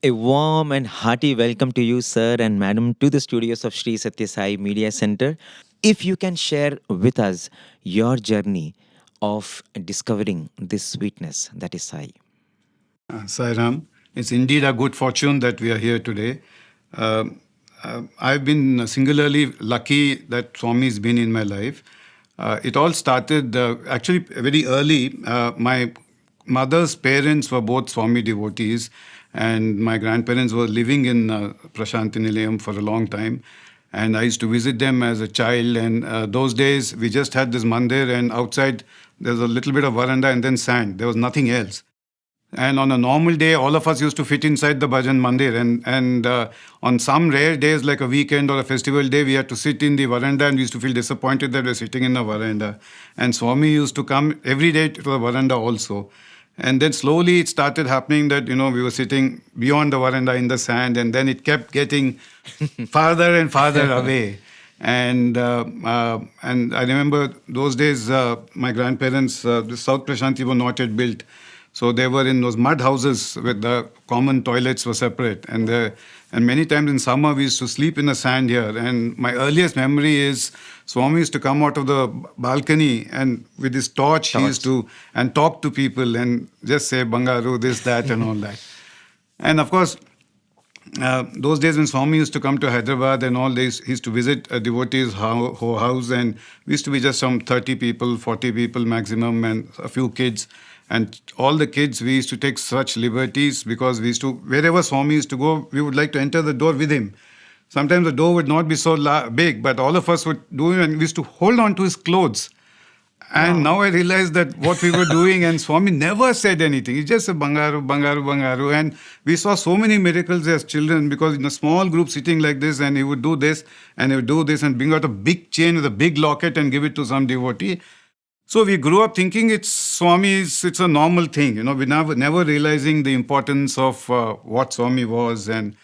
A warm and hearty welcome to you, sir and madam, to the studios of Sri Sathya Sai Media Center. If you can share with us your journey of discovering this sweetness that is Sai. Sairam, it's indeed a good fortune that we are here today. I've been singularly lucky that Swami's been in my life. It all started actually very early. My mother's parents were both Swami devotees, and my grandparents were living in Prasanthi Nilayam for a long time. And I used to visit them as a child. And those days, we just had this mandir, and outside there's a little bit of veranda and then sand. There was nothing else. And on a normal day, all of us used to fit inside the bhajan mandir. And on some rare days, like a weekend or a festival day, we had to sit in the veranda, and we used to feel disappointed that we're sitting in the veranda. And Swami used to come every day to the veranda also. And then slowly it started happening that, we were sitting beyond the veranda in the sand, and then it kept getting farther and farther away. And I remember those days, my grandparents, the South Prasanthi were not yet built. So they were in those mud houses with the common toilets were separate. And many times in summer, we used to sleep in the sand here. And my earliest memory is Swami used to come out of the balcony, and with his torch, he used to and talk to people and just say, Bangaru, this, that, and all that. And of course, those days when Swami used to come to Hyderabad and all this, he used to visit a devotee's house, and we used to be just some 30 people, 40 people maximum, and a few kids. And all the kids, we used to take such liberties because we used to, wherever Swami used to go, we would like to enter the door with him. Sometimes the door would not be so big, but all of us would do it, and we used to hold on to his clothes. And now I realize that what we were doing, and Swami never said anything. He just said, Bangaru, Bangaru, Bangaru. And we saw so many miracles as children, because in a small group sitting like this, and he would do this, and he would do this, and bring out a big chain with a big locket and give it to some devotee. So we grew up thinking it's a normal thing. We never realizing the importance of what Swami was. And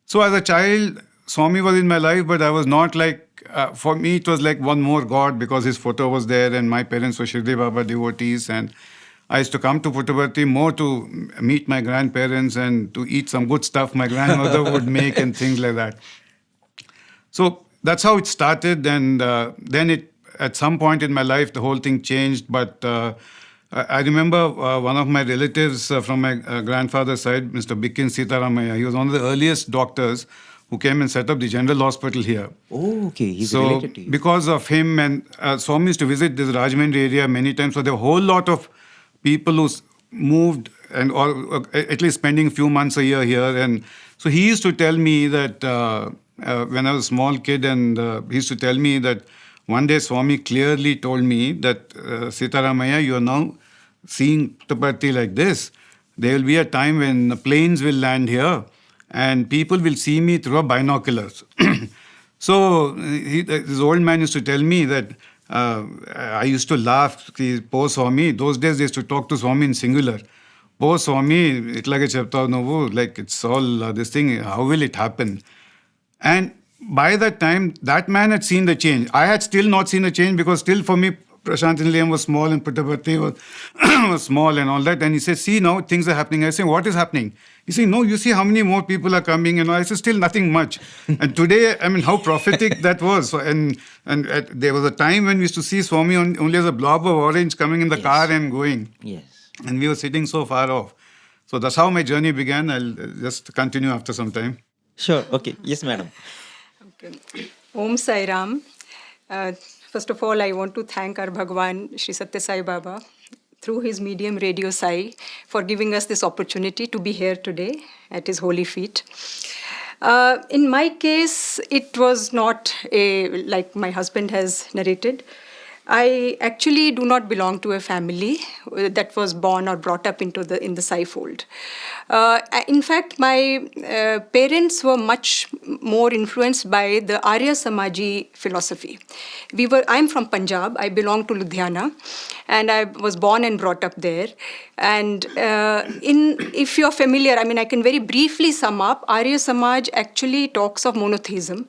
so as a child, Swami was in my life, but I was not like, for me, it was like one more God, because his photo was there, and my parents were Shirdi Baba devotees. And I used to come to Puttaparthi more to meet my grandparents and to eat some good stuff my grandmother would make and things like that. So that's how it started. And then at some point in my life, the whole thing changed. But I remember one of my relatives from my grandfather's side, Mr. Bikin Sitaramaya. He was one of the earliest doctors who came and set up the general hospital here. Oh, okay. He's related to you. Because of him, and Swami used to visit this Rajahmundry area many times. So there were a whole lot of people who moved, and or at least spending a few months a year here. And so he used to tell me that when I was a small kid, and he used to tell me that one day Swami clearly told me that, Sitaramaya, you are now seeing Puttaparthi like this. There will be a time when the planes will land here, and people will see me through binoculars. So this old man used to tell me that I used to laugh, poor Swami. Those days they used to talk to Swami in singular. Poor Swami, itlage cheptavu novu, like it's all this thing, how will it happen? And by that time, that man had seen the change. I had still not seen the change, because still for me, Prasanthi Nilayam was small and Puttaparthi was small and all that. And he said, see, now things are happening. I say, what is happening? He said, no, you see how many more people are coming. And I said, still nothing much. And today, how prophetic that was. And there was a time when we used to see Swami only as a blob of orange coming in the car and going. Yes. And we were sitting so far off. So that's how my journey began. I'll just continue after some time. Sure. Okay. Yes, madam. Okay. Om Sai Ram. First of all, I want to thank our Bhagawan, Sri Sathya Sai Baba, through his medium Radio Sai, for giving us this opportunity to be here today at his holy feet. In my case, it was not like my husband has narrated. I actually do not belong to a family that was born or brought up in the Sai fold. In fact, my parents were much more influenced by the Arya Samaji philosophy. I'm from Punjab. I belong to Ludhiana, and I was born and brought up there. And if you're familiar, I can very briefly sum up. Arya Samaj actually talks of monotheism.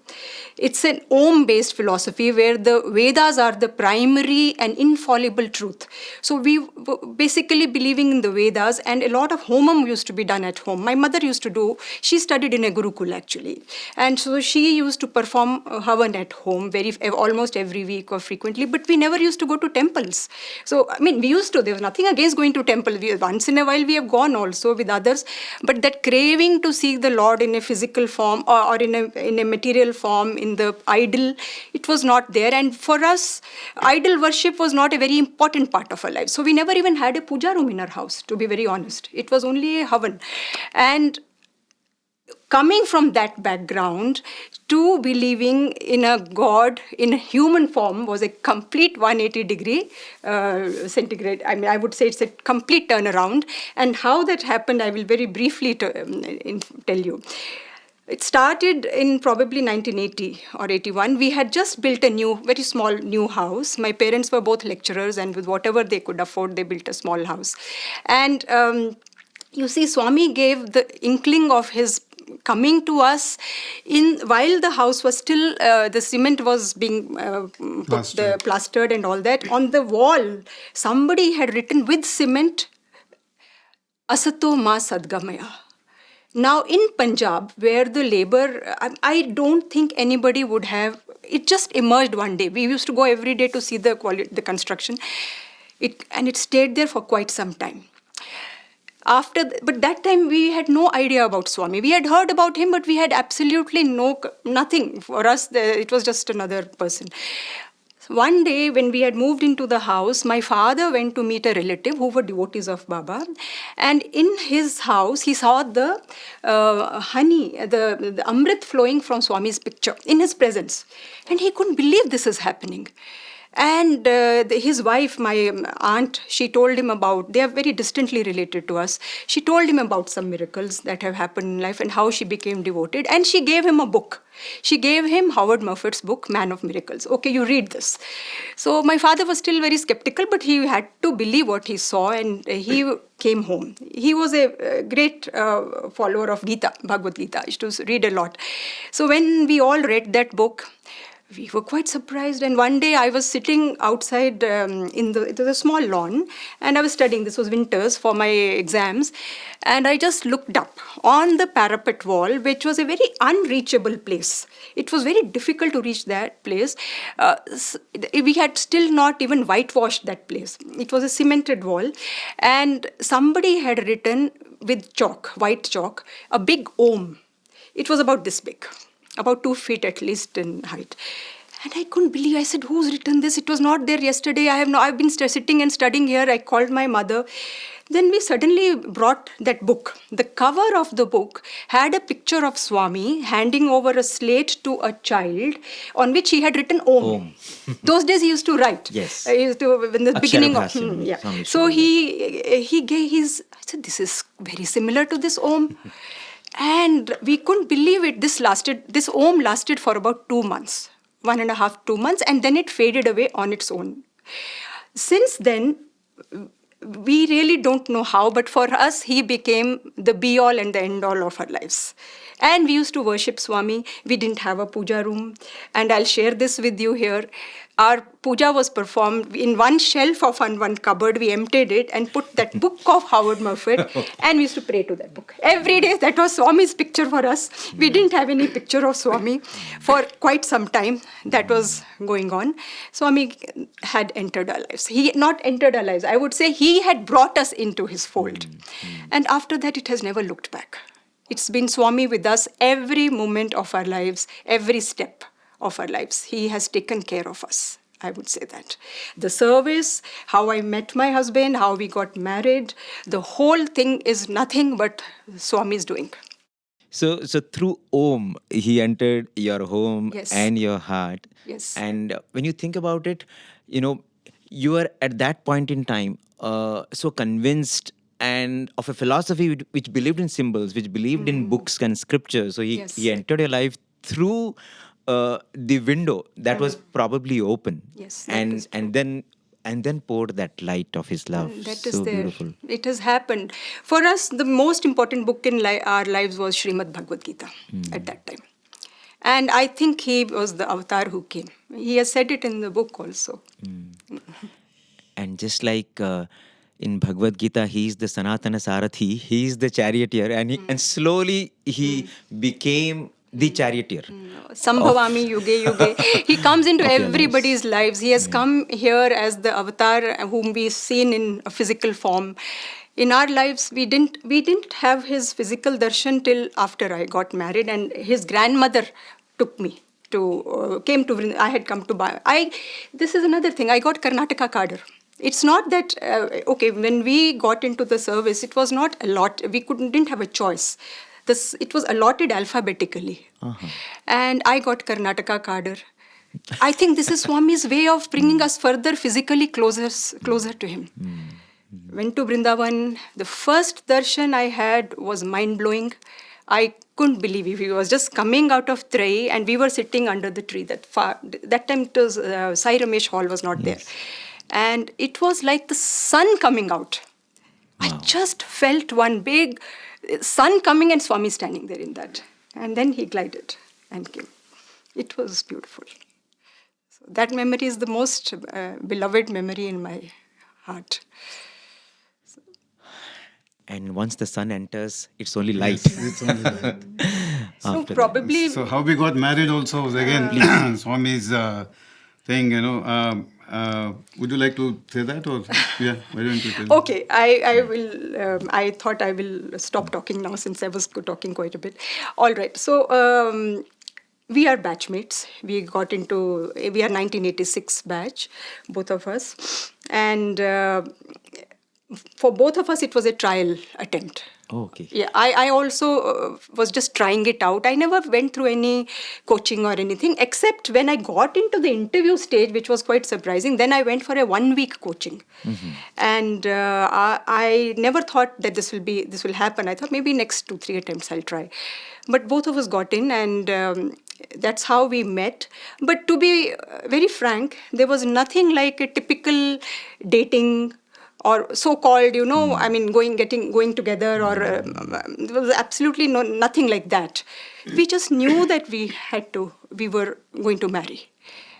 It's an Om-based philosophy where the Vedas are the prime primary and infallible truth. So we were basically believing in the Vedas, and a lot of homam used to be done at home. My mother used to do, she studied in a Gurukul actually. And so she used to perform havan at home almost every week or frequently, but we never used to go to temples. So, I mean, we used to, there was nothing against going to temple. Once in a while we have gone also with others, but that craving to see the Lord in a physical form or in a material form, in the idol, it was not there. And for us, idol worship was not a very important part of our life. So we never even had a puja room in our house, to be very honest. It was only a havan. And coming from that background to believing in a God in a human form was a complete 180-degree centigrade. I mean, I would say it's a complete turnaround. And how that happened, I will very briefly tell you. It started in probably 1980 or 81. We had just built a very small new house. My parents were both lecturers, and with whatever they could afford, they built a small house. And you see, Swami gave the inkling of his coming to us while the house was still, the cement was being plastered and all that. On the wall, somebody had written with cement, Asato Ma Sadgamaya. Now in Punjab, where the labor, I don't think anybody would have, it just emerged one day. We used to go every day to see the construction. And it stayed there for quite some time. But that time we had no idea about Swami. We had heard about him, but we had absolutely nothing. For us, it was just another person. One day when we had moved into the house, my father went to meet a relative who were devotees of Baba. And in his house, he saw the honey, the amrit flowing from Swami's picture in his presence. And he couldn't believe this is happening. And his wife, my aunt, she told him about, they are very distantly related to us. She told him about some miracles that have happened in life and how she became devoted. And she gave him a book. She gave him Howard Moffat's book, Man of Miracles. Okay, you read this. So my father was still very skeptical, but he had to believe what he saw, and he came home. He was a great follower of Gita, Bhagavad Gita. He used to read a lot. So when we all read that book, we were quite surprised. And one day I was sitting outside it was a small lawn, and I was studying. This was winters for my exams. And I just looked up on the parapet wall, which was a very unreachable place. It was very difficult to reach that place. We had still not even whitewashed that place. It was a cemented wall. And somebody had written with chalk, white chalk, a big Om. It was about this big, about 2 feet at least in height. And I couldn't believe. I said, who's written this? It was not there yesterday. I've been sitting and studying here. I called my mother. Then we suddenly brought that book. The cover of the book had a picture of Swami handing over a slate to a child on which he had written Om. Those days he used to write. Yes. He used to, in the beginning of... yeah. So he gave his... I said, this is very similar to this Om. And we couldn't believe it. This Om lasted for about 2 months, 1.5, 2 months, and then it faded away on its own. Since then, we really don't know how, but for us, he became the be-all and the end-all of our lives. And we used to worship Swami. We didn't have a puja room. And I'll share this with you here. Our puja was performed in one shelf of one cupboard. We emptied it and put that book of Howard Moffat, and we used to pray to that book. Every day, that was Swami's picture for us. We didn't have any picture of Swami for quite some time. That was going on. Swami had entered our lives. He not entered our lives. I would say he had brought us into his fold. And after that, it has never looked back. It's been Swami with us every moment of our lives, every step of our lives. He has taken care of us, I would say that. The service, how I met my husband, how we got married, the whole thing is nothing but Swami's doing. So through Om, he entered your home Yes. and your heart. Yes. And when you think about it, you were at that point in time so convinced and of a philosophy which believed in symbols, which believed in books and scriptures. So he entered your life through the window that was probably open. Yes, that and is true. and then poured that light of his love. That is so there. beautiful. It has happened. For us, the most important book in our lives was Srimad Bhagavad Gita at that time. And I think he was the avatar who came. He has said it in the book also. And just like in Bhagavad Gita, he is the Sanatana Sarathi, he is the charioteer, and slowly he became the charioteer. Sambhavami Yuge Yuge. He comes into Of your everybody's lives. He has come here as the avatar whom we've seen in a physical form. In our lives, we didn't have his physical darshan till after I got married, and his grandmother took me to came to. I had come to buy. This is another thing. I got Karnataka cadre. It's not that okay. When we got into the service, it was not a lot. We didn't have a choice. It was allotted alphabetically, and I got Karnataka cadre. I think this is Swami's way of bringing us further physically closer to him. Went to Vrindavan. The first darshan I had was mind-blowing. I couldn't believe it. He was just coming out of Trai, and we were sitting under the tree. That time it was Sai Ramesh Hall was not there. And it was like the sun coming out. Wow. I just felt one big sun coming and Swami standing there in that. And then he glided and came. It was beautiful. So that memory is the most beloved memory in my heart. And once the sun enters, it's only light. Yes, it's only light. So probably... So how we got married also was again Swami's thing, would you like to say that, or yeah, why don't you tell? Okay, I will. I thought I will stop talking now since I was talking quite a bit. All right, so we are batchmates. We are 1986 batch, both of us, and for both of us it was a trial attempt. Oh, okay. Yeah, I also was just trying it out. I never went through any coaching or anything, except when I got into the interview stage, which was quite surprising. Then I went for a 1-week coaching. And I never thought that this will happen. I thought maybe next 2-3 attempts I'll try. But both of us got in, and that's how we met. But to be very frank, there was nothing like a typical dating or so-called, I mean, going together, or there was absolutely nothing like that. We just knew that we were going to marry.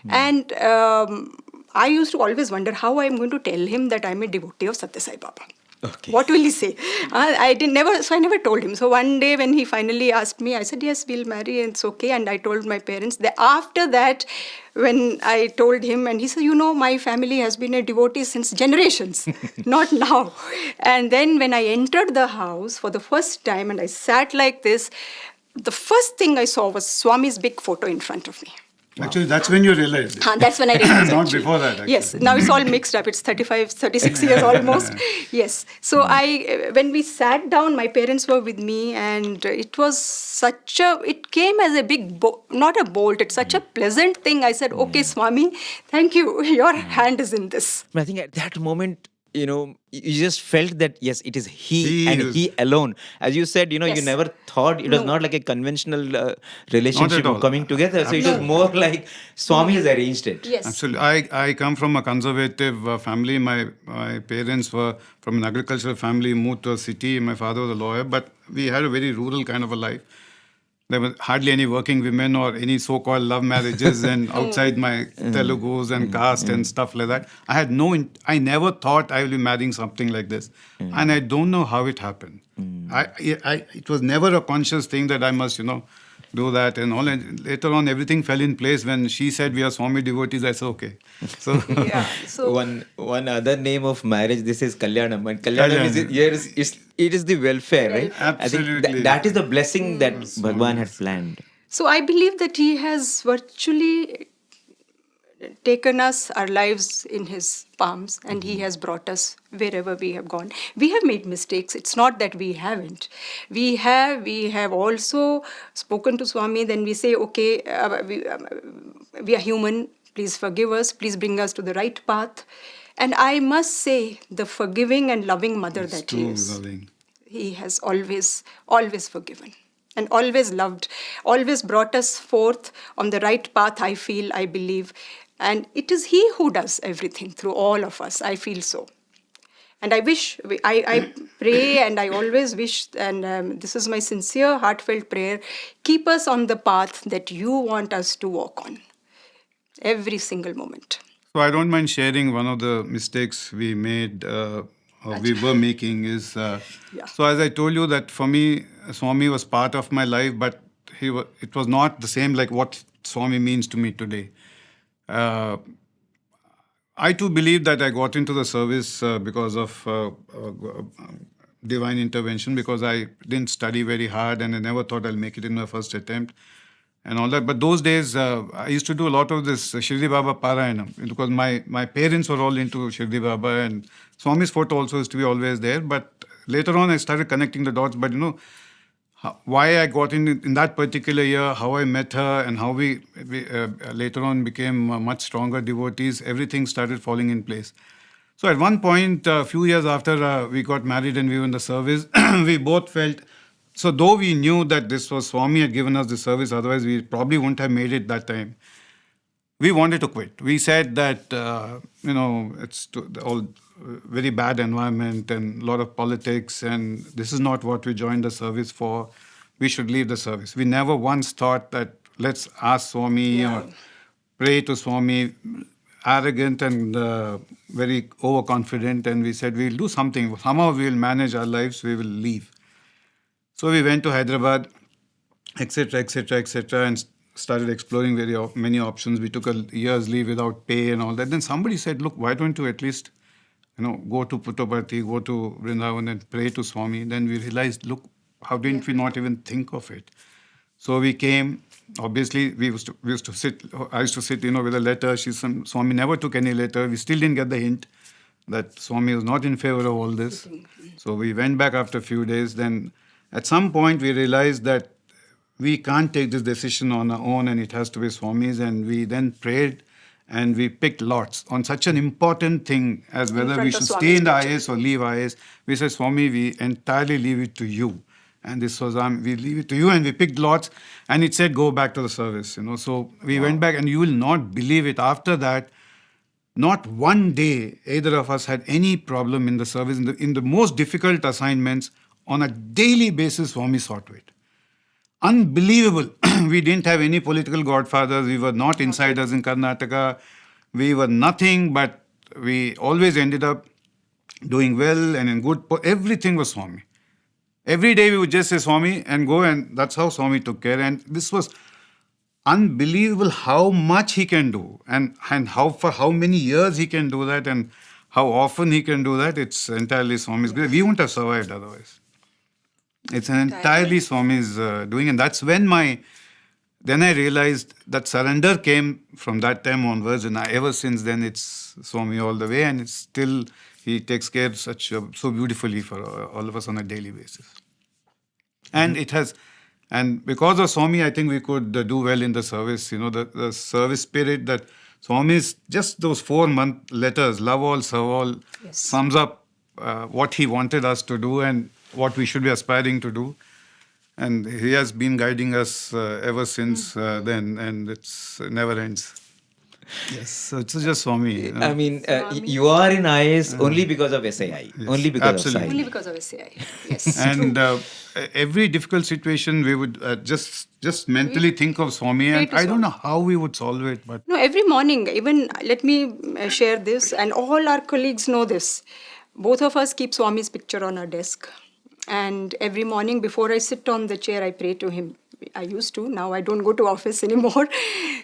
And I used to always wonder how I'm going to tell him that I'm a devotee of Sathya Sai Baba. Okay. What will he say? I never told him. So one day when he finally asked me, I said, yes, we'll marry, and it's okay. And I told my parents that after that, when I told him, and he said, my family has been a devotee since generations, not now. And then when I entered the house for the first time and I sat like this, the first thing I saw was Swami's big photo in front of me. Actually, that's when you realized. That's when I realized. Not before that, actually. Yes, now it's all mixed up. It's 36 years almost. Yes. So when we sat down, my parents were with me, and it was it came as a big, not a bolt, it's such a pleasant thing. I said, okay, Swami, thank you. Your hand is in this. But I think at that moment, you just felt that, yes, it is he alone. As you said, you never thought, it was not like a conventional relationship coming together. So it was more like Swami has arranged it. Yes. Absolutely. I come from a conservative family. My parents were from an agricultural family, moved to a city. My father was a lawyer, but we had a very rural kind of a life. There were hardly any working women or any so-called love marriages and outside my Telugus and caste and stuff like that. I never thought I would be marrying something like this. And I don't know how it happened. It was never a conscious thing that I must, do that and all. And later on, everything fell in place when she said we are Swami devotees. I said, okay. So, So one other name of marriage, this is Kalyanam. And Kalyanam it is the welfare, right? Absolutely. I think that is the blessing that Bhagawan had planned. So I believe that he has virtually taken our lives in his palms, and he has brought us wherever we have gone. We have made mistakes. It's not that we haven't. We have also spoken to Swami. Then we say, okay, we are human. Please forgive us. Please bring us to the right path. And I must say, the forgiving and loving mother that he is. Loving. He has always forgiven and always loved, always brought us forth on the right path, I believe. And it is he who does everything through all of us. I feel so. And I wish, I pray and I always wish, and this is my sincere, heartfelt prayer, keep us on the path that you want us to walk on every single moment. So I don't mind sharing one of the mistakes we made or we were making is Yeah. so as I told you that for me Swami was part of my life, but it was not the same like what Swami means to me today. Uh, I too believe that I got into the service because of divine intervention, because I didn't study very hard and I never thought I'll make it in my first attempt and all that. But those days, I used to do a lot of this Shirdi Baba Parayanam because my parents were all into Shirdi Baba, and Swami's photo also used to be always there. But later on, I started connecting the dots. But why I got in that particular year, how I met her, and how we later on became much stronger devotees, everything started falling in place. So at one point, a few years after we got married and we were in the service, we both felt, so though we knew that this was Swami had given us the service, otherwise we probably wouldn't have made it that time. We wanted to quit. We said that, it's all very bad environment and a lot of politics, and this is not what we joined the service for. We should leave the service. We never once thought that let's ask Swami or pray to Swami. Arrogant and very overconfident, and we said we'll do something. Somehow we'll manage our lives. We will leave. So we went to Hyderabad, etc., etc., etc., and started exploring many options. We took a year's leave without pay and all that. Then somebody said, "Look, why don't you at least, go to Puttaparthi, go to Vrindavan and pray to Swami?" Then we realized, look, how didn't we not even think of it? So we came. Obviously, we used to sit. I used to sit, with a letter. Swami never took any letter. We still didn't get the hint that Swami was not in favor of all this. So we went back after a few days. Then at some point we realized that we can't take this decision on our own, and it has to be Swami's. And we then prayed, and we picked lots on such an important thing as whether we should stay in the IAS or leave IAS. We said, Swami, we entirely leave it to you. And this was, we leave it to you, and we picked lots, and it said, go back to the service, So we went back, and you will not believe it. After that, not one day either of us had any problem in the service. In the most difficult assignments, on a daily basis, Swami saw to it. Unbelievable. We didn't have any political godfathers. We were not insiders in Karnataka. We were nothing, but we always ended up doing well and in good. Everything was Swami. Every day we would just say Swami and go, and that's how Swami took care. And this was unbelievable how much he can do, and how for how many years he can do that, and how often he can do that. It's entirely Swami's grace. We wouldn't have survived otherwise. It's an entirely Swami's doing, and that's when then I realized that surrender came from that time onwards, and ever since then it's Swami all the way, and it's still. He takes care so beautifully for all of us on a daily basis. And it has, and because of Swami, I think we could do well in the service. The service spirit that Swami's, just those 4-month letters, love all, serve all, sums up what he wanted us to do and what we should be aspiring to do. And he has been guiding us ever since then, and it never ends. Yes, so it's just Swami. I mean, you are in IS only because of SAI. Yes, only because absolutely. of SAI. Only because of SAI. Yes. And every difficult situation, we would just mentally think of Swami, and I don't know how we would solve it. But no, every morning, even let me share this, and all our colleagues know this. Both of us keep Swami's picture on our desk. And every morning before I sit on the chair, I pray to him. I used to. Now I don't go to office anymore.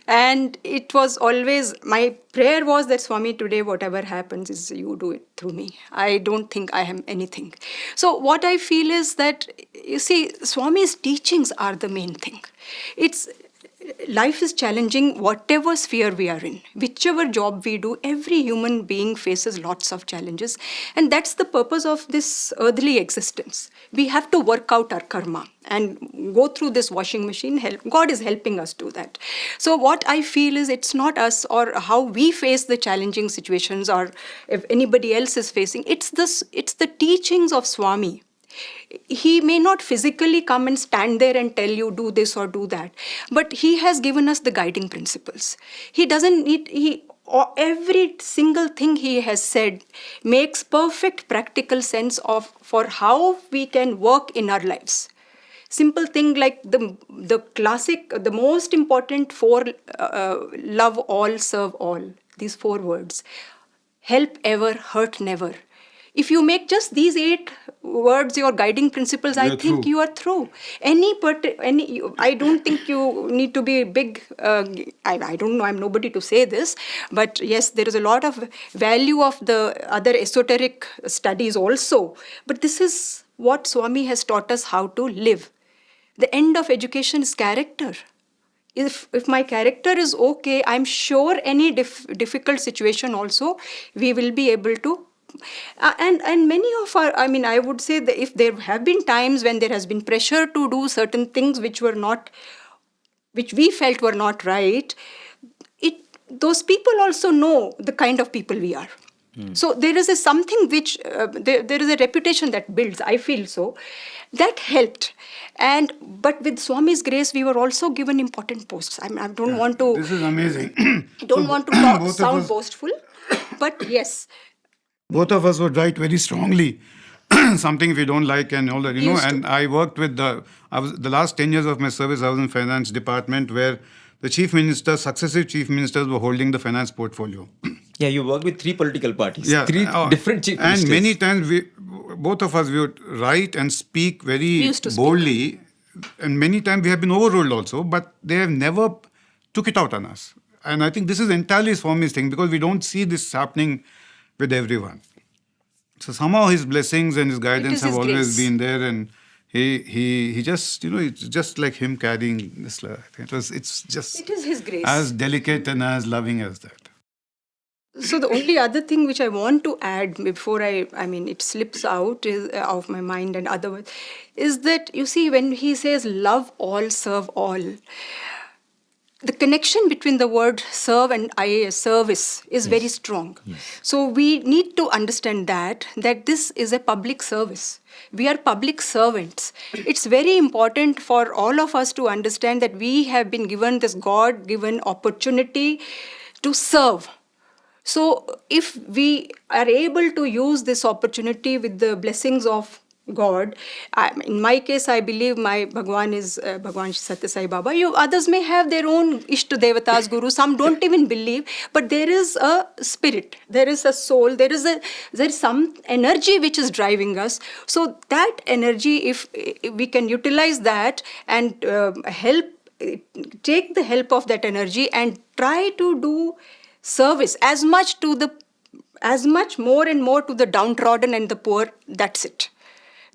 And it was always, my prayer was that Swami, today whatever happens is you do it through me. I don't think I am anything. So what I feel is that, you see, Swami's teachings are the main thing. Life is challenging, whatever sphere we are in, whichever job we do, every human being faces lots of challenges. And that's the purpose of this earthly existence. We have to work out our karma and go through this washing machine. God is helping us do that. So what I feel is, it's not us or how we face the challenging situations or if anybody else is facing. It's the teachings of Swami. He may not physically come and stand there and tell you do this or do that, but he has given us the guiding principles. He doesn't need, every single thing he has said makes perfect practical sense of for how we can work in our lives. Simple thing like the classic, the most important four, love all, serve all. These four words: help ever, hurt never. If you make just these 8 words your guiding principles, I You're think through. you are through. I don't think you need to be big. I don't know. I'm nobody to say this, but yes, there is a lot of value of the other esoteric studies also. But this is what Swami has taught us how to live. The end of education is character. If my character is okay, I'm sure any difficult situation also we will be able to. And many of our, I mean, I would say that if there have been times when there has been pressure to do certain things which were not, which we felt were not right, it those people also know the kind of people we are. So there is a something which there is a reputation that builds. I feel so that helped, and but with Swami's grace, we were also given important posts. I don't want to. This is amazing. Don't want to Both of sound us, boastful, but yes, both of us would write very strongly something if you don't like and all that, we used to. and I worked with the last 10 years of my service, I was in finance department where the chief minister, successive chief ministers were holding the finance portfolio. Yeah, you work with 3 political parties, Yeah, 3 different chief and ministers. many times both of us, we would write and speak very used to speak. boldly, and many times we have been overruled also, but they have never took it out on us. And I think this is entirely Swami's thing, because we don't see this happening with everyone. So somehow his blessings and his guidance is have his always grace. been there, and he just, it's just like him carrying this. It's just It is his grace. as delicate and as loving as that. So the only other thing which I want to add before I mean, it slips out is, of my mind and otherwise, is that, you see, when he says love all, serve all, the connection between the word serve and IAS, service, is very strong. So we need to understand that this is a public service. We are public servants. It's very important for all of us to understand that we have been given this God-given opportunity to serve. So if we are able to use this opportunity with the blessings of God, in my case, I believe my Bhagawan is Bhagawan Sathya Sai Baba. Others may have their own Ishta Devatas, Guru. Some don't even believe, but there is a spirit, there is a soul, there is some energy which is driving us. So that energy, if we can utilize that and take the help of that energy and try to do service as much more and more to the downtrodden and the poor, that's it.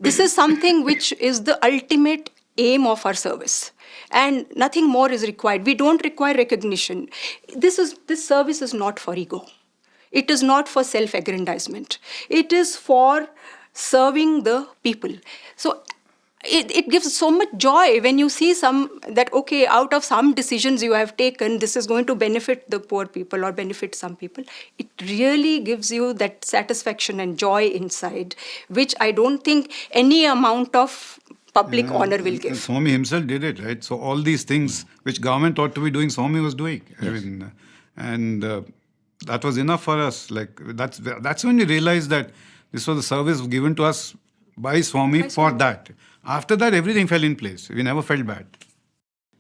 This is something which is the ultimate aim of our service, and nothing more is required. We don't require recognition. This service is not for ego. It is not for self-aggrandizement. It is for serving the people. So it gives so much joy when you see okay, out of some decisions you have taken, this is going to benefit the poor people or benefit some people. It really gives you that satisfaction and joy inside, which I don't think any amount of public honor will And give. Swami himself did it, right? So all these things which government ought to be doing, Swami was doing. I mean, and that was enough for us. Like that's when we realized that this was a service given to us by Swami for that. After that, everything fell in place. We never felt bad.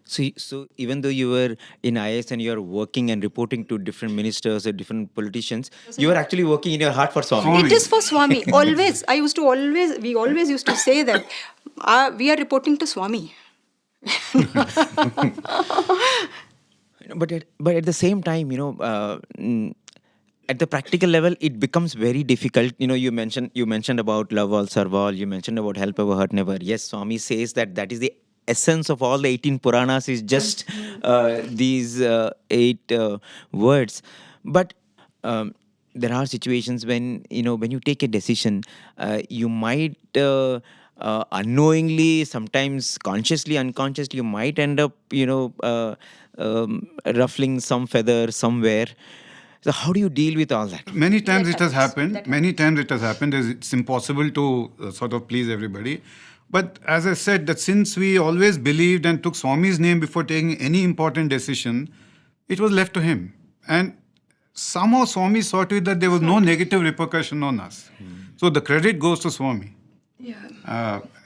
So even though you were in IS and you're working and reporting to different ministers or different politicians, you were actually working in your heart for Swami. Swami. It is for Swami. Always. We always used to say that we are reporting to Swami. But at the same time, at the practical level, it becomes very difficult. You mentioned about love all, serve all. You mentioned about help ever, hurt never. Yes, Swami says that is the essence of all the 18 Puranas is just these 8 words. But there are situations when you take a decision, you might unknowingly, sometimes consciously, unconsciously, you might end up ruffling some feather somewhere. So how do you deal with all that? Many times That it has happens. happened. Many times it has happened. It's impossible to sort of please everybody. But as I said, that since we always believed and took Swami's name before taking any important decision, it was left to him. And somehow Swami saw to it that there was no negative repercussion on us. So the credit goes to Swami.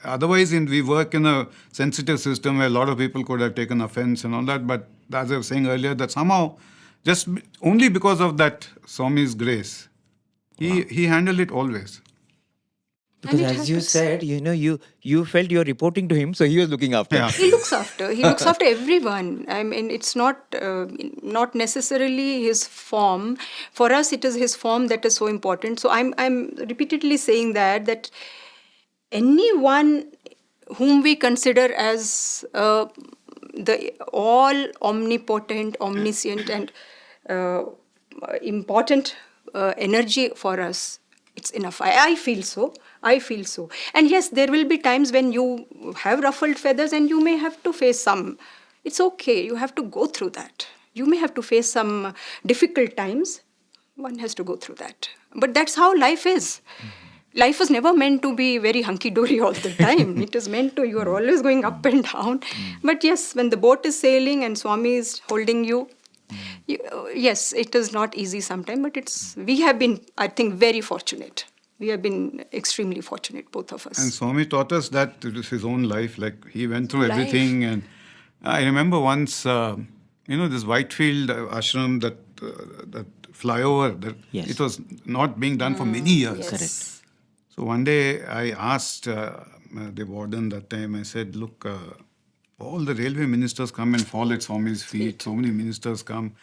Otherwise, we work in a sensitive system where a lot of people could have taken offense and all that. But as I was saying earlier, that somehow, only because of that Swami's grace, he handled it always. Because And it as you happens. said, you felt you're reporting to him, so he was looking after. Yeah. He looks after everyone. I mean, it's not necessarily his form. For us, it is his form that is so important. So I'm repeatedly saying that anyone whom we consider as the all omnipotent, omniscient, and important energy for us, it's enough. I feel so. I feel so. And yes, there will be times when you have ruffled feathers and you may have to face some. It's okay. You have to go through that. You may have to face some difficult times. One has to go through that. But that's how life is. Life was never meant to be very hunky-dory all the time. It is meant to, you are always going up and down. But yes, when the boat is sailing and Swami is holding you, yes, it is not easy sometimes, but we have been, I think, very fortunate. We have been extremely fortunate, both of us. And Swami taught us that it was his own life. Like he went through Life. everything. And I remember once, this Whitefield ashram, that flyover, that Yes. it was not being done for many years. Yes. Correct. So one day I asked the warden that time, I said, look, all the railway ministers come and fall at Swami's feet. So many ministers come.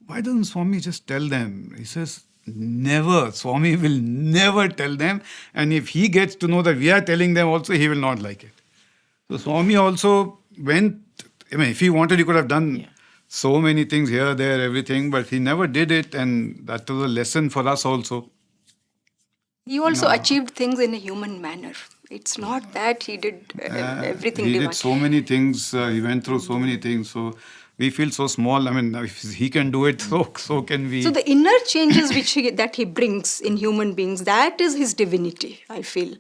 Why doesn't Swami just tell them? He says, never. Swami will never tell them. And if he gets to know that we are telling them also, he will not like it. So Swami also went, if he wanted, he could have done so many things here, there, everything, but he never did it. And that was a lesson for us also. He also achieved things in a human manner. It's not that he did everything He divine. did so many things. He went through so many things. So we feel so small. I mean, if he can do it, so can we. So the inner changes that he brings in human beings, that is his divinity, I feel.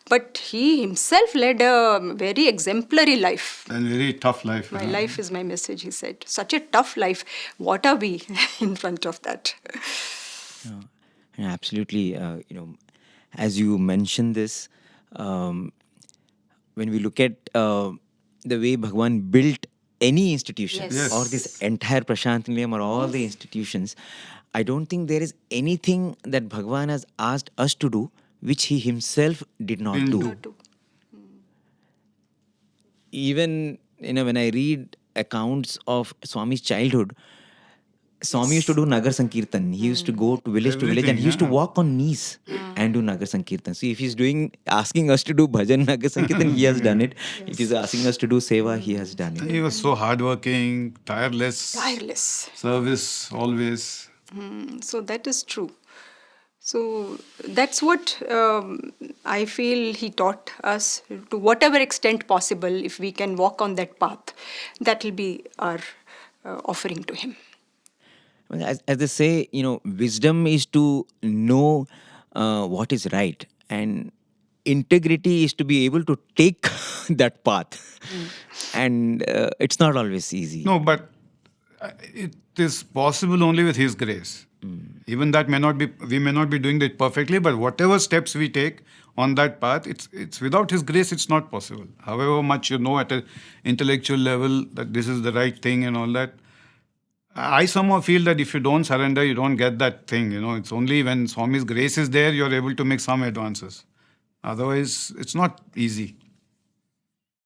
But he himself led a very exemplary life. And very tough life. My life is my message, he said. Such a tough life. What are we in front of that? Yeah, absolutely. As you mentioned this, when we look at the way Bhagawan built any institution Yes. or this entire Prasanthi Nilayam or all the institutions, I don't think there is anything that Bhagavan has asked us to do which he himself did not do. Even when I read accounts of Swami's childhood, Swami used to do Nagar Sankirtan. He used to go to village, and he used to walk on knees and do Nagar Sankirtan. So if he's asking us to do Bhajan Nagar Sankirtan, he has done it. If he's asking us to do Seva, he has done it. He was so hardworking, tireless. Service always. So that is true. So that's what I feel he taught us, to whatever extent possible. If we can walk on that path, that will be our offering to him. As they say, wisdom is to know what is right, and integrity is to be able to take that path. And it's not always easy. No, but it is possible only with his grace. Even that we may not be doing it perfectly, but whatever steps we take on that path, it's without his grace, it's not possible. However much you know at an intellectual level that this is the right thing and all that, I somehow feel that if you don't surrender, you don't get that thing. It's only when Swami's grace is there, you're able to make some advances. Otherwise, it's not easy.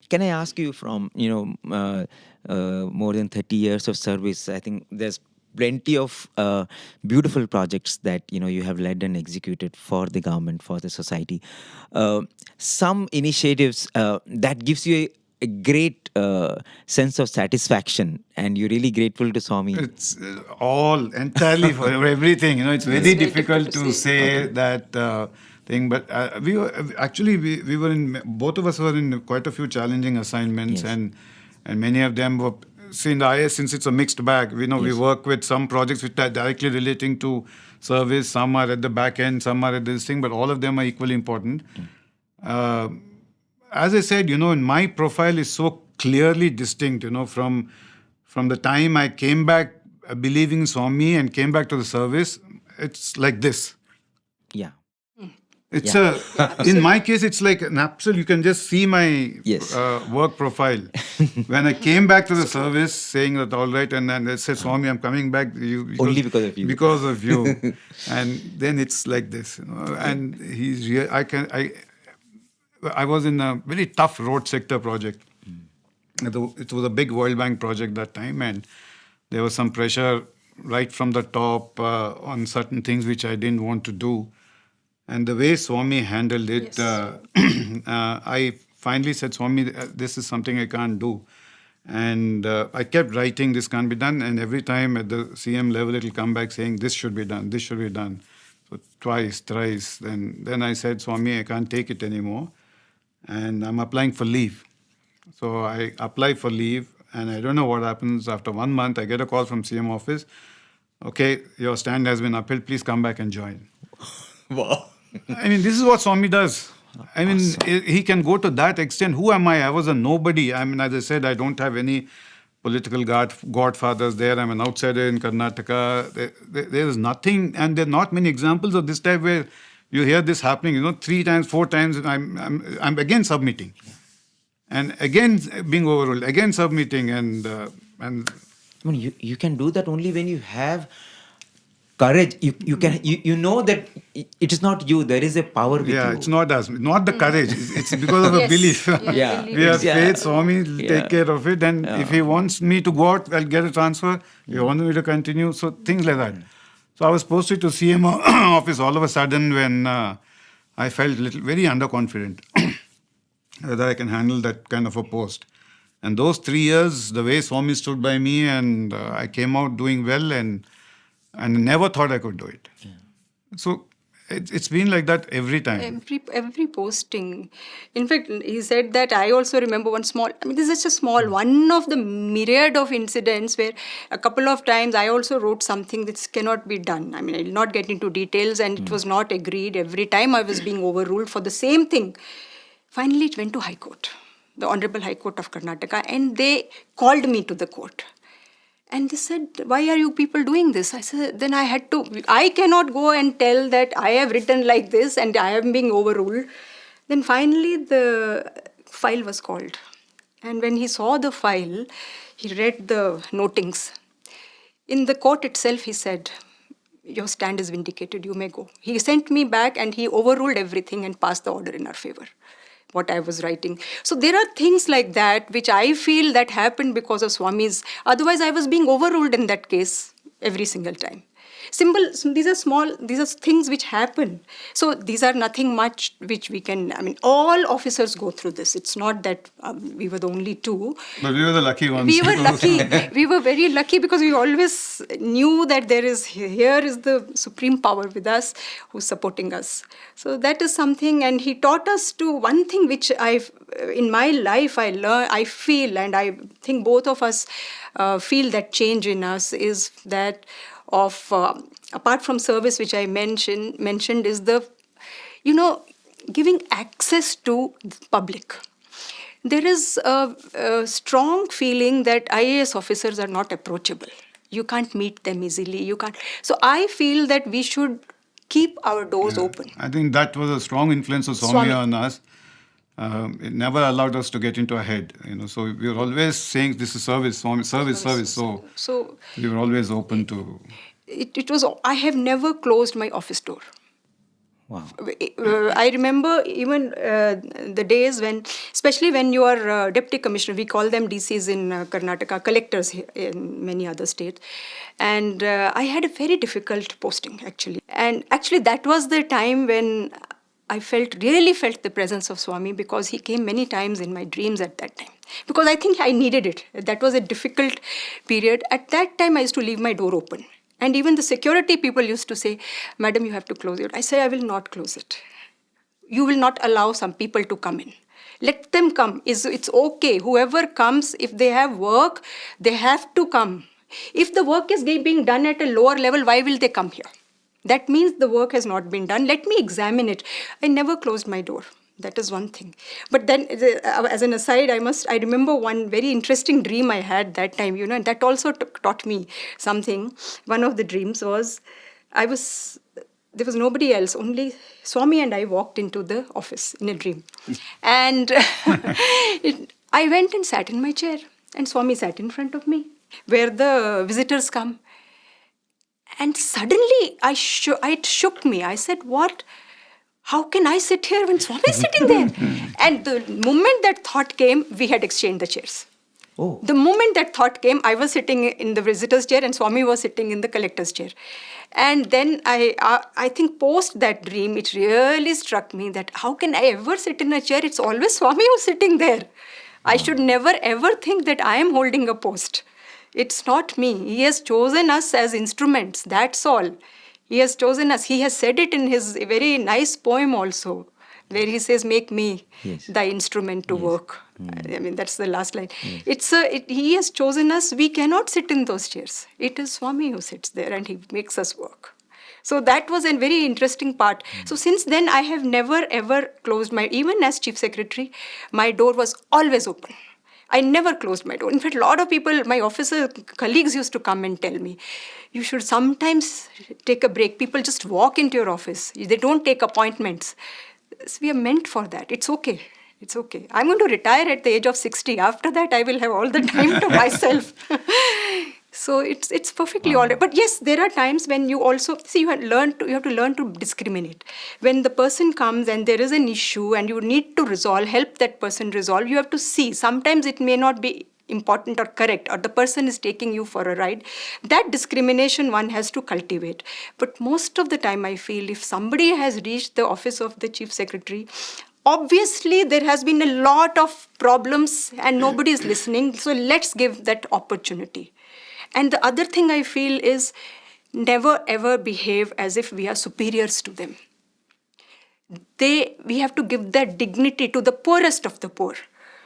Can I ask you, from more than 30 years of service, I think there's plenty of beautiful projects that you have led and executed for the government, for the society. Some initiatives that gives you a great sense of satisfaction, and you're really grateful to Swami. It's all entirely for everything. It's very difficult to say that thing. But we were in, both of us were in quite a few challenging assignments, and many of them were. See, in the IAS, since it's a mixed bag, we work with some projects which are directly relating to service. Some are at the back end, some are at this thing, but all of them are equally important. As I said, in my profile is so clearly distinct, from the time I came back believing in Swami and came back to the service, it's like this. Yeah. It's Yeah. in my case, it's like an absolute. You can just see my Yes. work profile. When I came back to the service, saying that all right, and then they said, Swami, I'm coming back. Only because of you. Because of you. And then it's like this, you know. And he's I was in a very tough road sector project. It was a big World Bank project that time, and there was some pressure right from the top on certain things which I didn't want to do. And the way Swami handled it, Yes. I finally said, Swami, this is something I can't do. And I kept writing, this can't be done. And every time at the CM level, it'll come back saying, this should be done, this should be done. So twice, thrice. Then I said, Swami, I can't take it anymore. And I'm applying for leave. So I apply for leave, and I don't know what happens. After 1 month, I get a call from CM office. Okay, your stand has been upheld. Please come back and join. Wow. I mean, this is what Swami does. I mean, he can go to that extent. Who am I? I was a nobody. I mean, as I said, I don't have any political godfathers there. I'm an outsider in Karnataka. There is nothing, and there are not many examples of this type where you hear this happening. You know, 3 times, 4 times, and I'm again submitting, and again being overruled, again submitting, and I mean, you can do that only when you have courage. You know that it is not you. There is a power with you. yeah, it's not us, not the courage. It's because of a Yes. belief. Yeah. We have Yeah. faith. Swami will Yeah. take care of it. And if he wants me to go out, I'll get a transfer. If he wants me to continue, so things like that. So I was posted to CM office all of a sudden when I felt very underconfident whether I can handle that kind of a post. And those 3 years, the way Swami stood by me, and I came out doing well, and never thought I could do it. So it's been like that every time. Every posting. In fact, he said that I also remember one small, I mean, this is just a small, one of the myriad of incidents where a couple of times I also wrote something that cannot be done. I mean, I'll not get into details, and it was not agreed. Every time I was being overruled for the same thing. Finally, it went to High Court, the Honorable High Court of Karnataka, and they called me to the court. And they said, why are you people doing this? I said, then I cannot go and tell that I have written like this and I am being overruled. Then finally the file was called. And when he saw the file, he read the notings. In the court itself, he said, your stand is vindicated, you may go. He sent me back and he overruled everything and passed the order in our favor, what I was writing. So there are things like that which I feel that happened because of Swami's. Otherwise, I was being overruled in that case every single time. These are things which happen. So these are nothing much which we can, I mean, all officers go through this. It's not that we were the only two. But we were the lucky ones. We were lucky. We were very lucky because we always knew that here is the supreme power with us who's supporting us. So that is something, and he taught us to one thing which in my life I feel, and I think both of us feel that change in us is that of apart from service, which I mentioned is the giving access to the public. There is a strong feeling that IAS officers are not approachable. You can't meet them easily. You can't. So I feel that we should keep our doors open. I think that was a strong influence of Swami on us. It never allowed us to get into our head. So we were always saying this is service, Swami, service. So we were always open to. It was. I have never closed my office door. Wow. I remember even the days when, especially when you are deputy commissioner, we call them DCs in Karnataka, collectors in many other states. And I had a very difficult posting, actually. And actually, that was the time when I really felt the presence of Swami, because he came many times in my dreams at that time. Because I think I needed it. That was a difficult period. At that time, I used to leave my door open. And even the security people used to say, Madam, you have to close it. I said, I will not close it. You will not allow some people to come in. Let them come. It's okay. Whoever comes, if they have work, they have to come. If the work is being done at a lower level, why will they come here? That means the work has not been done. Let me examine it. I never closed my door. That is one thing. But then, as an aside, I remember one very interesting dream I had that time, and that also taught me something. One of the dreams was, there was nobody else, only Swami and I walked into the office in a dream. And I went and sat in my chair, and Swami sat in front of me, where the visitors come. And suddenly, it shook me. I said, what? How can I sit here when Swami is sitting there? And the moment that thought came, we had exchanged the chairs. Oh. The moment that thought came, I was sitting in the visitor's chair and Swami was sitting in the collector's chair. And then I think post that dream, it really struck me that how can I ever sit in a chair? It's always Swami who's sitting there. I should never ever think that I am holding a post. It's not me. He has chosen us as instruments. That's all. He has chosen us. He has said it in his very nice poem also, where he says, make me the instrument to work. I mean, that's the last line. He has chosen us. We cannot sit in those chairs. It is Swami who sits there and he makes us work. So that was a very interesting part. So since then, I have never ever closed even as Chief Secretary, my door was always open. I never closed my door. In fact, a lot of people, my officer colleagues used to come and tell me, you should sometimes take a break. People just walk into your office. They don't take appointments. We are meant for that. It's okay. It's okay. I'm going to retire at the age of 60. After that, I will have all the time to myself. So it's perfectly all right. But yes, there are times when you also, see, you have to learn to discriminate. When the person comes and there is an issue and you need to help that person resolve, you have to see. Sometimes it may not be important or correct, or the person is taking you for a ride. That discrimination one has to cultivate. But most of the time, I feel if somebody has reached the office of the Chief Secretary, obviously there has been a lot of problems and nobody is listening. So let's give that opportunity. And the other thing I feel is never ever behave as if we are superiors to them. We have to give that dignity to the poorest of the poor.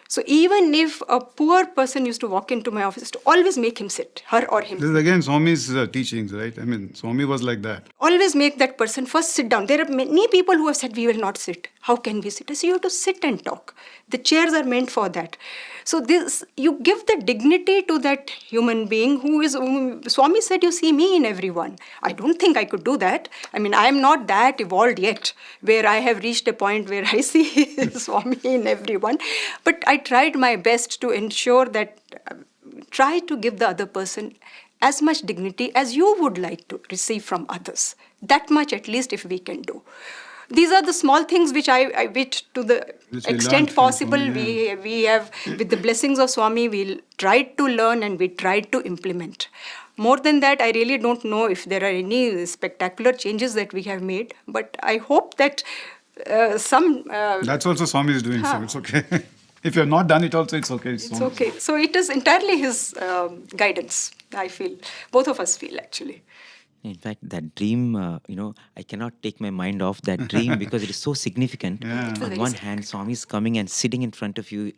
So even if a poor person used to walk into my office, to always make him sit, her or him. This is again Swami's teachings, right? I mean, Swami was like that. Always make that person first sit down. There are many people who have said, we will not sit. How can we sit? I say, you have to sit and talk. The chairs are meant for that. So you give the dignity to that human being whom Swami said, you see me in everyone. I don't think I could do that. I mean, I am not that evolved yet, where I have reached a point where I see Swami in everyone. But I tried my best to ensure that, try to give the other person as much dignity as you would like to receive from others. That much at least if we can do. These are the small things which which to the extent possible, we have, with the blessings of Swami, we tried to learn and we tried to implement. More than that, I really don't know if there are any spectacular changes that we have made, but I hope that some... That's also Swami is doing, so it's okay. If you have not done it also, it's okay. It's okay. So it is entirely his guidance, I feel. Both of us feel, actually. In fact, that dream, I cannot take my mind off that dream because it is so significant. Yeah. On one hand, Swami is coming and sitting in front of you,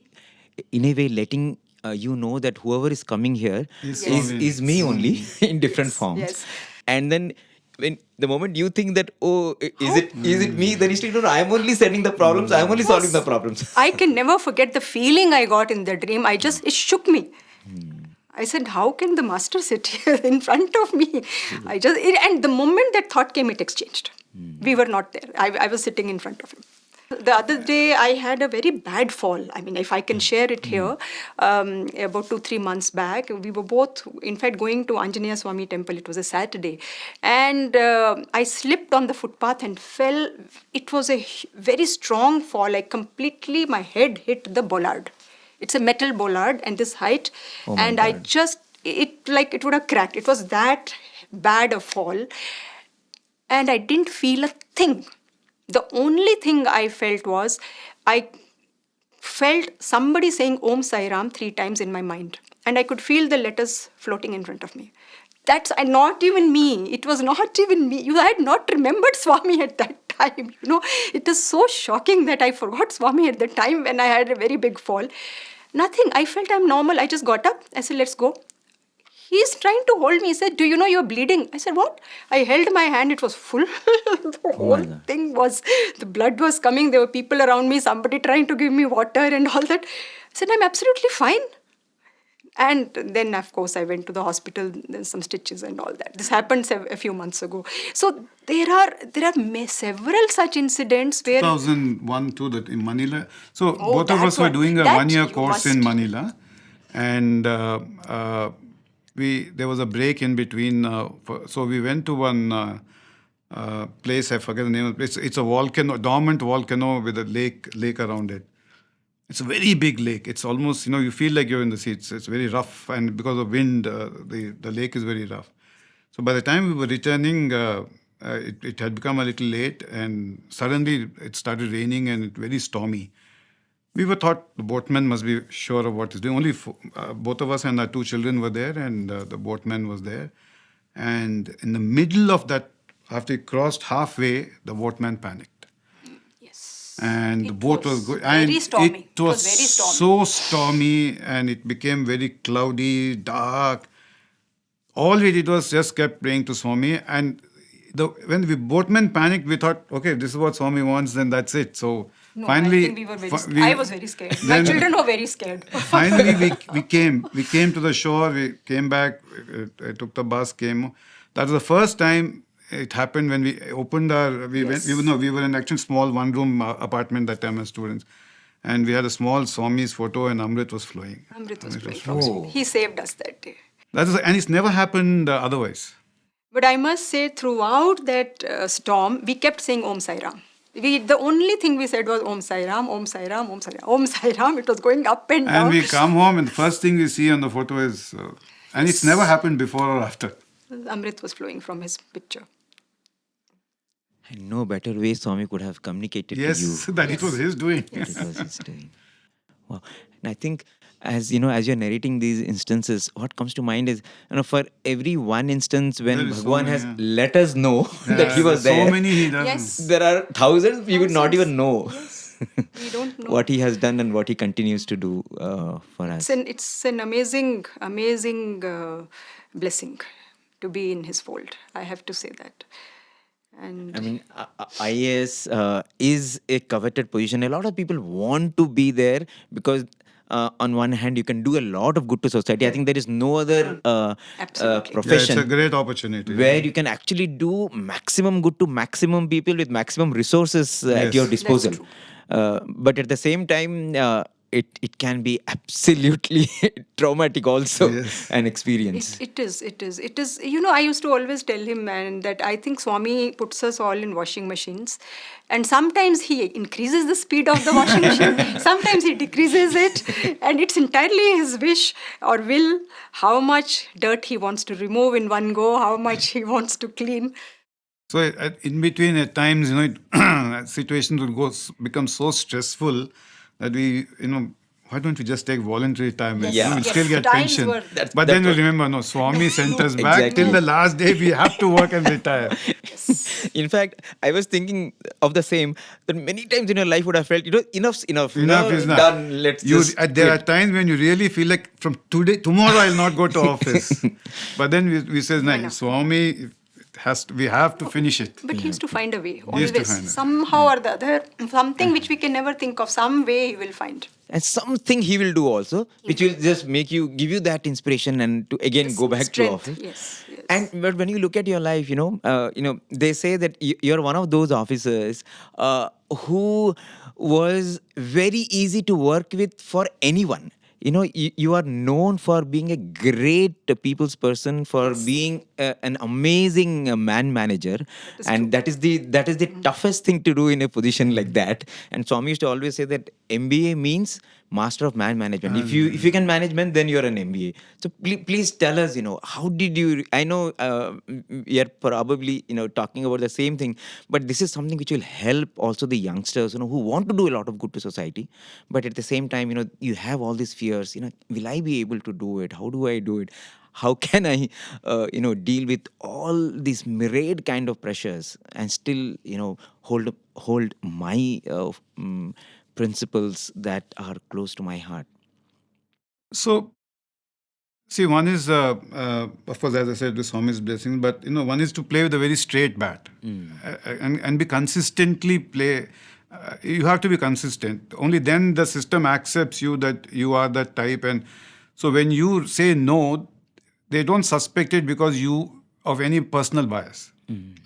in a way letting you know that whoever is coming here is me only in different forms. Yes. And then when the moment you think that, is it me? Then you say, no, I'm only setting the problems. I'm only solving the problems. I can never forget the feeling I got in the dream. It shook me. I said, how can the master sit here in front of me? And the moment that thought came, it exchanged. We were not there. I was sitting in front of him. The other day, I had a very bad fall. I mean, if I can share it here, about 2-3 months back, we were both, in fact, going to Anjaneya Swami temple. It was a Saturday. And I slipped on the footpath and fell. It was a very strong fall. My head hit the bollard. It's a metal bollard and this height. And God. It would have cracked. It was that bad a fall. And I didn't feel a thing. The only thing I felt was, I felt somebody saying Om Sai Ram 3 times in my mind. And I could feel the letters floating in front of me. That's not even me. It was not even me. I had not remembered Swami at that time. It is so shocking that I forgot Swami at the time when I had a very big fall. Nothing. I felt I'm normal. I just got up. I said, let's go. He's trying to hold me. He said, "Do you know you're bleeding?" I said, "What?" I held my hand. It was full. The Oh my whole God. thing was, the blood was coming. There were people around me, somebody trying to give me water and all that. I said, "I'm absolutely fine." And then, of course, I went to the hospital. There's some stitches and all that. This happened a few months ago. So there are several such incidents where 2001 too, that in Manila. So oh, both of that us were one, doing a that 1 year you course in must. Manila, and we there was a break in between. So we went to one place. I forget the name of the place. It's a volcano, dormant volcano with a lake around it. It's a very big lake. It's almost, you feel like you're in the sea. It's very rough, and because of wind, the lake is very rough. So by the time we were returning, it had become a little late, and suddenly it started raining and it very stormy. We were thought the boatman must be sure of what he's doing. Only both of us and our two children were there, and the boatman was there. And in the middle of that, after he crossed halfway, the boatman panicked, Yes, and the it boat was was going, very and it stormy. It was was very stormy. so stormy, and it became very cloudy, dark. All we did was just kept praying to Swami, and when the boatmen panicked, we thought, okay, if this is what Swami wants, then that's it. So No, I think finally, we were I we was very scared. My then children were very scared. finally we came to the shore. We came back. I took the bus. Came. That was the first time it happened when we opened our. We went. Yes. We were in actually small one room apartment that time as students, and we had a small Swami's photo, and Amrit was flowing. Amrit was Amrit flowing from flowing. Swami. He saved us that day. That is, and it's never happened otherwise. But I must say, throughout that storm, we kept saying Om Sai Ram. The only thing we said was Om Sai Ram, Om Sai Ram, Om Sai Ram, Om Sai Ram. It was going up and And down. we come home, and the first thing we see on the photo is, and it's never happened before or after. Amrit was flowing from his picture. And no better way Swami could have communicated Yes, to you that it was his doing. that it was his doing. Wow. And I think as you know, as you're narrating these instances, what comes to mind is, for every one instance when There is so Bhagawan many, has yeah. let us know that he was There's so there, many he doesn't. Yes. there are thousands we would not Thousands. even know. Yes. We don't know. What he has done and what he continues to do for us. It's an amazing, amazing blessing to be in his fold. I have to say that. And I mean, IAS is a coveted position. A lot of people want to be there because, on one hand, you can do a lot of good to society. I think there is no other Absolutely. Yeah, it's profession a great opportunity. where you can actually do maximum good to maximum people with maximum resources at Yes. your That's disposal. true. But at the same time, it can be absolutely traumatic also Yes. an experience. it is. I used to always tell him, man, that I think Swami puts us all in washing machines, and sometimes he increases the speed of the washing machine, sometimes he decreases it, and it's entirely his wish or will how much dirt he wants to remove in one go, how much he wants to clean. So in between, at times, situations would become so stressful that why don't we just take voluntary time? Yes, Yeah. We'll yes, still get times pension. were- But then we'll remember, no, Swami sent us back Exactly. till the last day. We have to work and retire. In fact, I was thinking of the same, that many times in your life would have felt, enough's enough. Enough is enough. Done. Let's just There are quit. times when you really feel like tomorrow I'll not go to office. But then we say, no, no. Swami, we have to finish it. But he used to find a way, He used to always. find a way. Somehow or the other, something which we can never think of, some way he will find. And something he will do also, which will just give you that inspiration and to again go back to Strength, office. yes, yes. But when you look at your life, they say that you're one of those officers who was very easy to work with for anyone. You are known for being a great people's person, for being an amazing man manager, is and true. that is the toughest thing to do in a position like that. And Swami used to always say that MBA means Master of Man Management. If you can manage men, then you're an MBA. So please tell us, how did you? I know we are probably talking about the same thing, but this is something which will help also the youngsters who want to do a lot of good to society, but at the same time you have all these fears. Will I be able to do it? How do I do it? How can I deal with all these myriad kind of pressures and still hold my principles that are close to my heart? So See, one is, of course, as I said, the Swami's blessings, but one is to play with a very straight bat, and be consistently play. You have to be consistent. Only then the system accepts you that you are that type, and so when you say no, they don't suspect it because you of any personal bias.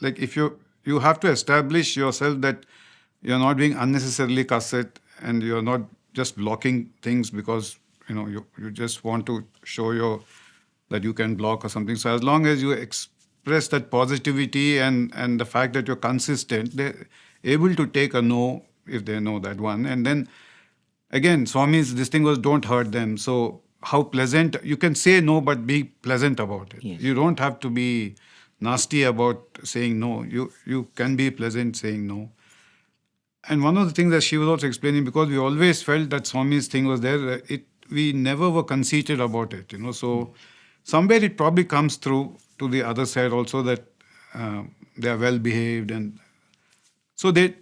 Like if you have to establish yourself that you're not being unnecessarily cussed and you're not just blocking things because you just want to show that you can block or something. So as long as you express that positivity and the fact that you're consistent, they're able to take a no if they know that one. And then again, Swami's this thing was don't hurt them. So how pleasant you can say no, but be pleasant about it. Yes. You don't have to be nasty about saying no. You can be pleasant saying no. And one of the things that she was also explaining, because we always felt that Swami's thing was there, we never were conceited about it, So somewhere it probably comes through to the other side also that they are well behaved, and so they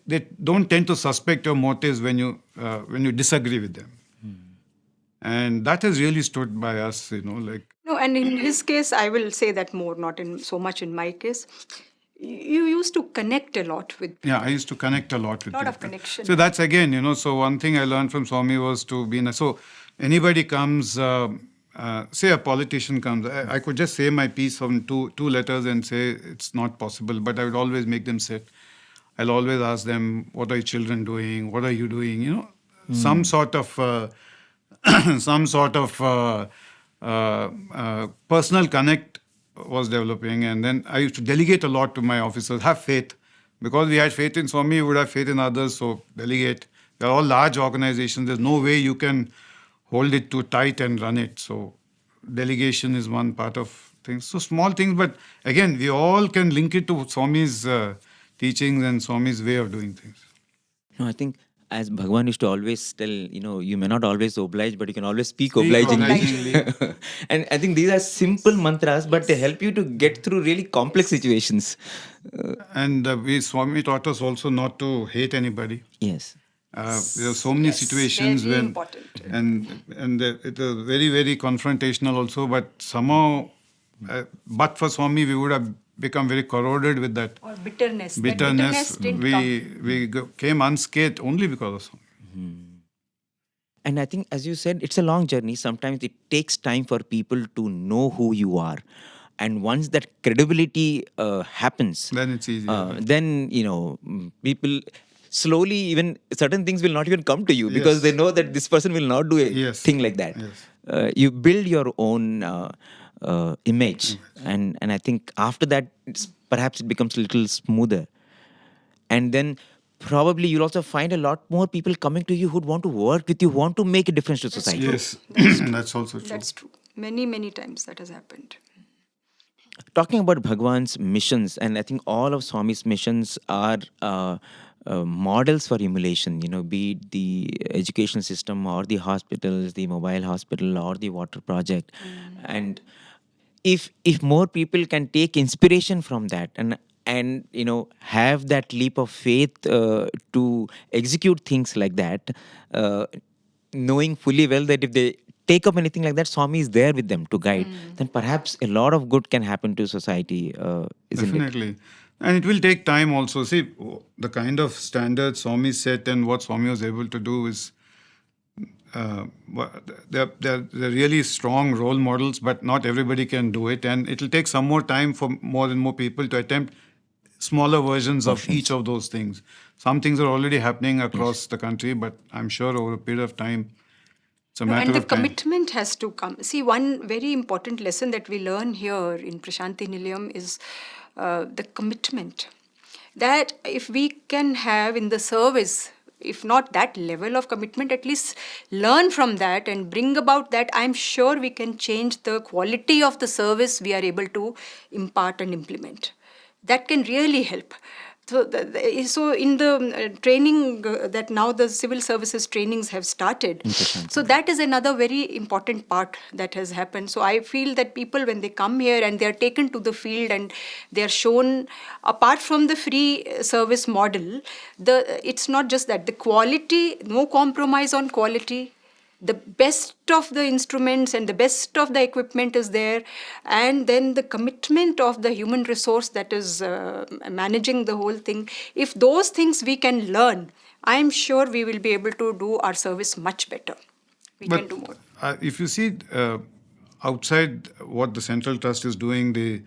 don't tend to suspect your motives when you disagree with them. And that has really stood by us, like. No, and in his case, I will say that more, not in so much in my case. You used to connect a lot with people. Yeah, I used to connect a lot with Lot people. of connection. So that's again, so one thing I learned from Swami was to be so anybody comes, say a politician comes, I could just say my piece on two letters and say it's not possible, but I would always make them sit. I'll always ask them, what are your children doing? What are you doing? Some sort of some sort of personal connect was developing. And then I used to delegate a lot to my officers, have faith. Because we had faith in Swami, we would have faith in others, so delegate. They're all large organizations. There's no way you can hold it too tight and run it. So delegation is one part of things. So small things, but again, we all can link it to Swami's teachings and Swami's way of doing things. No, I think as Bhagawan used to always tell, you may not always oblige, but you can always speak Speak obligingly. obligingly. And I think these are simple mantras, but they help you to get through really complex situations. And Swami taught us also not to hate anybody. Yes. There are so many Yes, situations very when important. and it was very, very confrontational also, but somehow but for Swami we would have become very corroded with that Or bitterness. That bitterness. didn't come. We came unscathed only because of Swami. And I think, as you said, it's a long journey. Sometimes it takes time for people to know who you are. And once that credibility happens, Then it's easier. then, people slowly, even certain things will not even come to you because Yes. they know that this person will not do a Yes. thing like that. Yes. You build your own image. And I think after that, perhaps it becomes a little smoother. And then probably you'll also find a lot more people coming to you who'd want to work with you, want to make a difference to society. Yes, that's also true. That's true. Many, many times that has happened. Talking about Bhagwan's missions, and I think all of Swami's missions are models for emulation, be it the education system or the hospitals, the mobile hospital or the water project. And if more people can take inspiration from that and have that leap of faith to execute things like that, knowing fully well that if they take up anything like that, Swami is there with them to guide, then perhaps a lot of good can happen to society, isn't it? Definitely. And it will take time also. See, the kind of standards Swami set and what Swami was able to do is they're really strong role models, but not everybody can do it. And it will take some more time for more and more people to attempt smaller versions of each of those things. Some things are already happening across the country, but I'm sure over a period of time, it's a No, matter and the of time. commitment has to come. See, one very important lesson that we learn here in Prasanthi Nilayam is the commitment. That if we can have in the service, if not that level of commitment, at least learn from that and bring about that, I'm sure we can change the quality of the service we are able to impart and implement. That can really help. So in the training that now the civil services trainings have started, so that is another very important part that has happened. So I feel that people, when they come here and they are taken to the field and they are shown, apart from the free service model, it's not just that, the quality, no compromise on quality, the best of the instruments and the best of the equipment is there, and then the commitment of the human resource that is managing the whole thing. If those things we can learn, I'm sure we will be able to do our service much better. We can But do more. if you see outside what the Central Trust is doing, the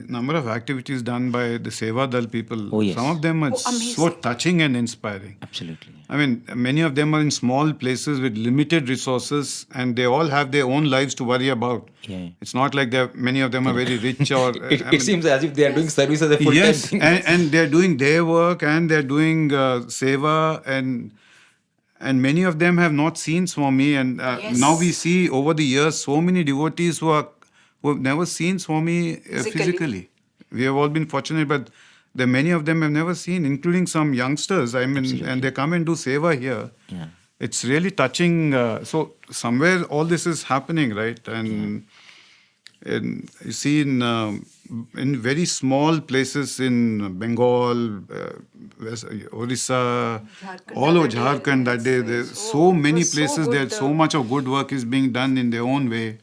number of activities done by the Seva Dal people, Oh, yes. some of them are so amazing. touching and inspiring. Absolutely. I mean, many of them are in small places with limited resources, and they all have their own lives to worry about. Yeah. It's not like many of them are very rich or. It seems as if they are doing service as a full-time Yes, thing. and they're doing their work and they're doing seva, and many of them have not seen Swami, and now we see over the years so many devotees who have never seen Swami physically. We have all been fortunate, but there many of them have never seen, including some youngsters. I mean, and they come and do seva here. Yeah. It's really touching. So somewhere all this is happening, right? And you see in very small places in Bengal, Orissa, Jharkhand, all over that day, Jharkhand that day, there's so many places there, so much of good work is being done in their own way.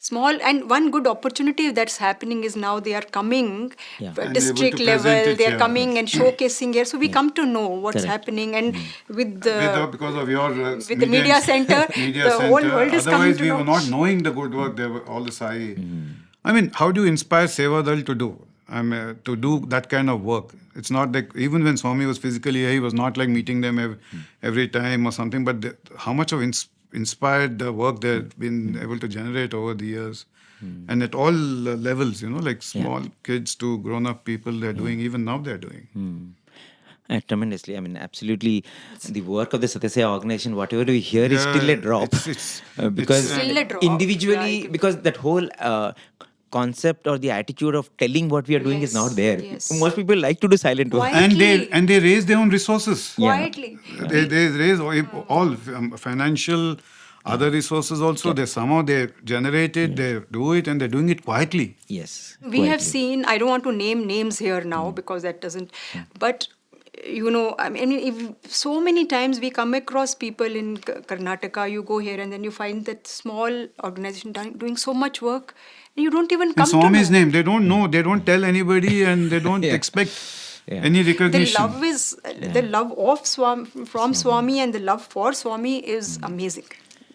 Small, and one good opportunity that's happening is now they are coming Yeah. at And district able to present level, it they are here. coming and showcasing here. So we come to know what's Correct. happening, and with the Because of your with the media center, the whole world is coming Otherwise, to we know. were not knowing the good work there were all the SAI. I mean, how do you inspire Sevadal to do? To do that kind of work. It's not like, even when Swami was physically here, he was not like meeting them every time or something, but how much of inspired work they've been able to generate over the years. And at all levels, like small kids to grown-up people, they're doing, even now they're doing. Tremendously. I mean, absolutely. The work of the Sathya Sai organization, whatever we hear, is Yeah, still a drop. Because Still a drop. individually, Yeah, because that whole concept or the attitude of telling what we are doing is not Yes, there. yes. Most people like to do silent work. Why? And they raise their own resources. Quietly. They raise all financial, other resources also. They somehow they generate it, they do it, and they're doing it quietly. Yes. We have quietly. seen, I don't want to name names here now because that doesn't, but I mean, if so many times we come across people in Karnataka, you go here and then you find that small organization doing so much work, and you don't even In come to Swami's know. name, they don't know, they don't tell anybody, and they don't Yeah. expect Yeah. any The recognition. love is, the love of Swami, from Swami, and the love for Swami is amazing.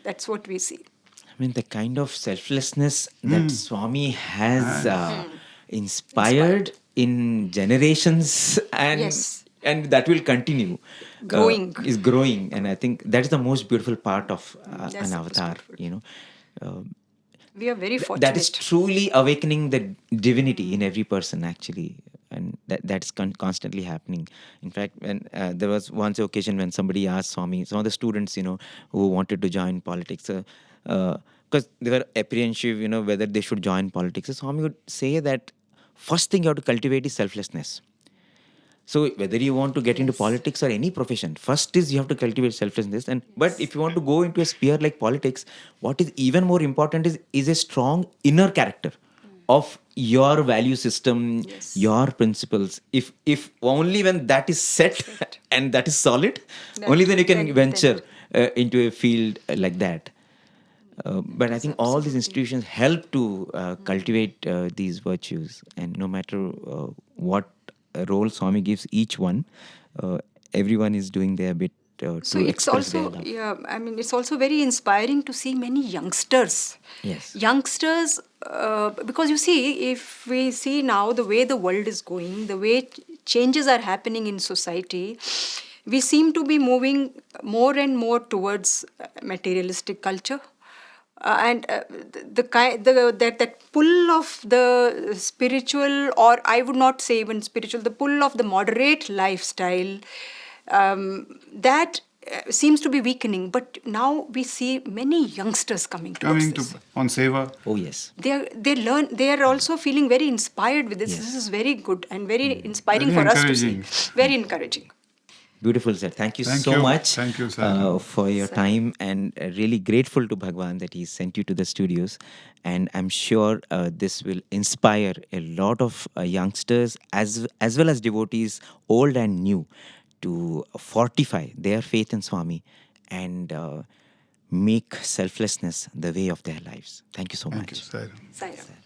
That's what we see. I mean, the kind of selflessness that Swami has inspired in generations, and Yes. and that will continue. Growing. Is growing, and I think that is the most beautiful part of That's an the most avatar. beautiful. We are very fortunate. That is truly awakening the divinity in every person, actually, and that's constantly happening. In fact, when there was once an occasion when somebody asked Swami, some of the students, who wanted to join politics, because they were apprehensive, whether they should join politics. So Swami would say that first thing you have to cultivate is selflessness. So whether you want to get into politics or any profession, first is you have to cultivate selflessness. But if you want to go into a sphere like politics, what is even more important is a strong inner character of your value system, Yes. your principles. If only when that is set and that is solid, That- only then you can then- venture into a field like that. But I think all these institutions help to cultivate these virtues, and no matter what role Swami gives each one, everyone is doing their bit So to it's express their also, love. I mean, it's also very inspiring to see many youngsters. Yes. Youngsters, because you see, if we see now the way the world is going, the way changes are happening in society, we seem to be moving more and more towards materialistic culture. And that pull of the spiritual, or I would not say even spiritual, the pull of the moderate lifestyle, that seems to be weakening. But now we see many youngsters coming towards this. On seva. Oh, yes. They are also feeling very inspired with this. Yes. This is very good and very inspiring Very for us to see. encouraging. Very encouraging. Beautiful, sir. Thank you Thank so you. much Thank you, sir. for your time, and really grateful to Bhagawan that he sent you to the studios. And I'm sure this will inspire a lot of youngsters as well as devotees, old and new, to fortify their faith in Swami and make selflessness the way of their lives. Thank you so Thank you, much. Sai Ram. Sai Ram.